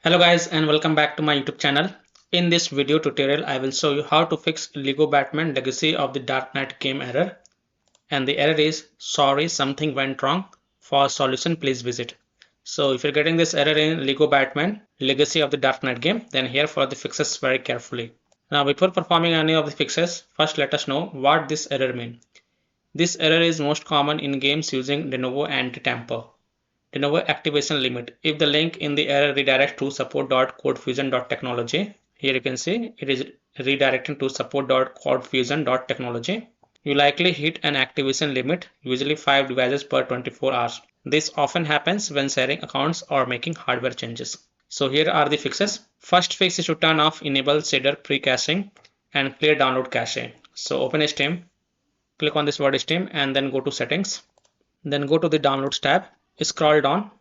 Hello guys and welcome back to my YouTube channel. In this video tutorial I will show you how to fix Lego Batman Legacy of the Dark Knight game error, and the error is sorry something went wrong. For solution please visit. So if you're getting this error in Lego Batman Legacy of the Dark Knight game, then here follow the fixes very carefully. Now before performing any of the fixes, first let us know what this error means. This error is most common in games using Denuvo anti-tamper. Denuvo activation limit. If the link in the error redirects to support.codefusion.technology, here you can see it is redirecting to support.codefusion.technology. You likely hit an activation limit, usually 5 devices per 24 hours. This often happens when sharing accounts or making hardware changes. So here are the fixes. First fix is to turn off enable shader pre-caching and clear download cache. So open Steam, click on this word Steam and then go to settings. Then go to the downloads tab. Scroll down.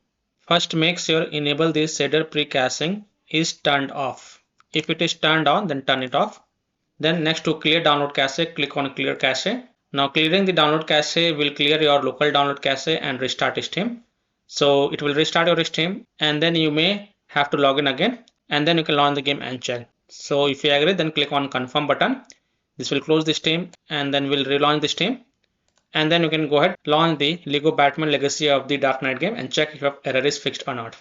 First make sure enable this shader pre-caching is turned off. If it is turned on, then turn it off. Then next to clear download cache, click on clear cache. Now clearing the download cache will clear your local download cache and restart Steam. So it will restart your Steam and then you may have to log in again and then you can launch the game and check. So if you agree, then click on confirm button. This will close the Steam and then we'll relaunch the Steam. And then you can go ahead launch the Lego Batman Legacy of the Dark Knight game and check if your error is fixed or not.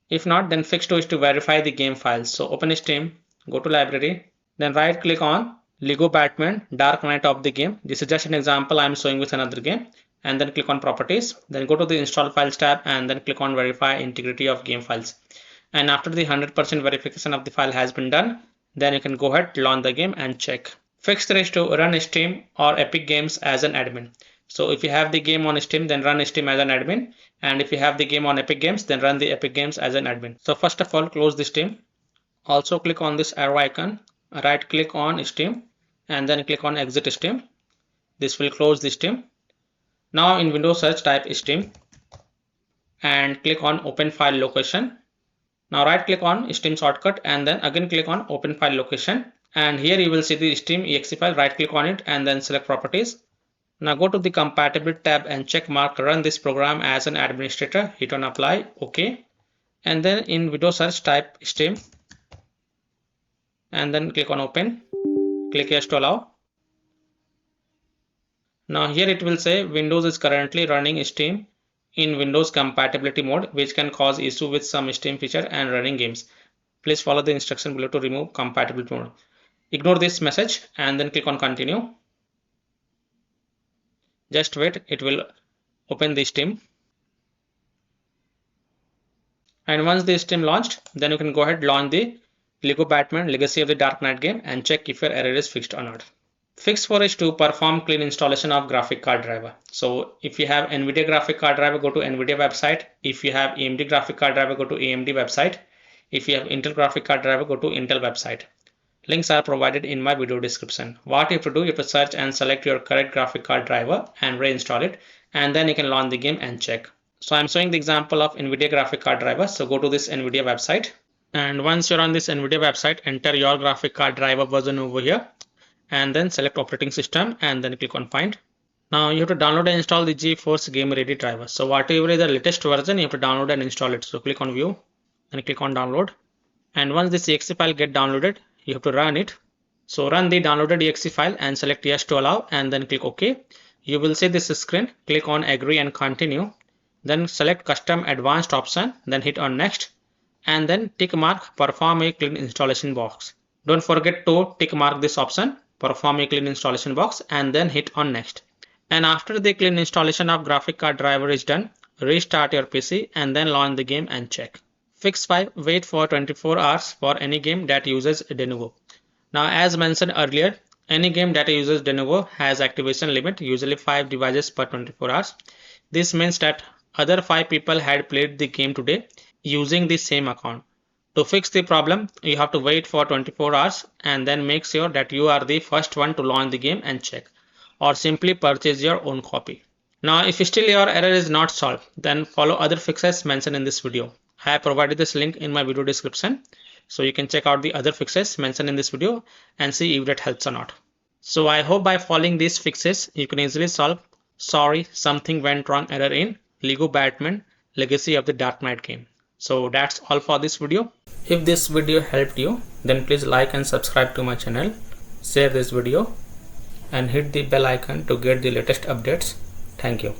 If not, then fix to is to verify the game files. So open Steam, go to library, then right click on Lego Batman Dark Knight of the game. This is just an example I am showing with another game. And then click on properties, then go to the install files tab and then click on verify integrity of game files. And after the 100% verification of the file has been done, then you can go ahead launch the game and check. Fix is to run Steam or Epic Games as an admin. So if you have the game on Steam, then run Steam as an admin. And if you have the game on Epic Games, then run the Epic Games as an admin. So first of all, close the Steam. Also click on this arrow icon, right click on Steam and then click on exit Steam. This will close the Steam. Now in Windows search type Steam and click on open file location. Now right click on Steam shortcut and then again click on open file location. And here you will see the Steam exe file, right click on it and then select properties. Now go to the compatibility tab and check mark run this program as an administrator, hit on apply, OK. And then in Windows search type Steam and then click on open, click yes to allow. Now here it will say Windows is currently running Steam in Windows compatibility mode, which can cause issue with some Steam feature and running games. Please follow the instruction below to remove compatibility mode. Ignore this message and then click on continue. Just wait, it will open the Steam. And once the Steam launched, then you can go ahead launch the Lego Batman Legacy of the Dark Knight game and check if your error is fixed or not. Fix 4 is to perform clean installation of graphic card driver. So if you have NVIDIA graphic card driver, go to NVIDIA website. If you have AMD graphic card driver, go to AMD website. If you have Intel graphic card driver, go to Intel website. Links are provided in my video description. What you have to do, you have to search and select your correct graphic card driver and reinstall it, and then you can launch the game and check. So I'm showing the example of NVIDIA graphic card driver. So go to this NVIDIA website, and once you're on this NVIDIA website, enter your graphic card driver version over here and then select operating system and then click on find. Now you have to download and install the GeForce Game Ready driver. So whatever is the latest version, you have to download and install it. So click on view and click on download. And once this exe file get downloaded, you have to run it. So run the downloaded exe file and select yes to allow and then click OK. You will see this screen. Click on agree and continue. Then select custom advanced option, then hit on next and then tick mark perform a clean installation box. Don't forget to tick mark this option, perform a clean installation box, and then hit on next. And after the clean installation of graphic card driver is done, restart your PC and then launch the game and check. Fix 5. Wait for 24 hours for any game that uses Denuvo. Now as mentioned earlier, any game that uses Denuvo has activation limit, usually 5 devices per 24 hours. This means that other 5 people had played the game today using the same account. To fix the problem, you have to wait for 24 hours and then make sure that you are the first one to launch the game and check, or simply purchase your own copy. Now if still your error is not solved, then follow other fixes mentioned in this video. I have provided this link in my video description, so you can check out the other fixes mentioned in this video and see if that helps or not. So I hope by following these fixes, you can easily solve sorry something went wrong error in Lego Batman Legacy of the Dark Knight game. So that's all for this video. If this video helped you, then please like and subscribe to my channel, share this video and hit the bell icon to get the latest updates. Thank you.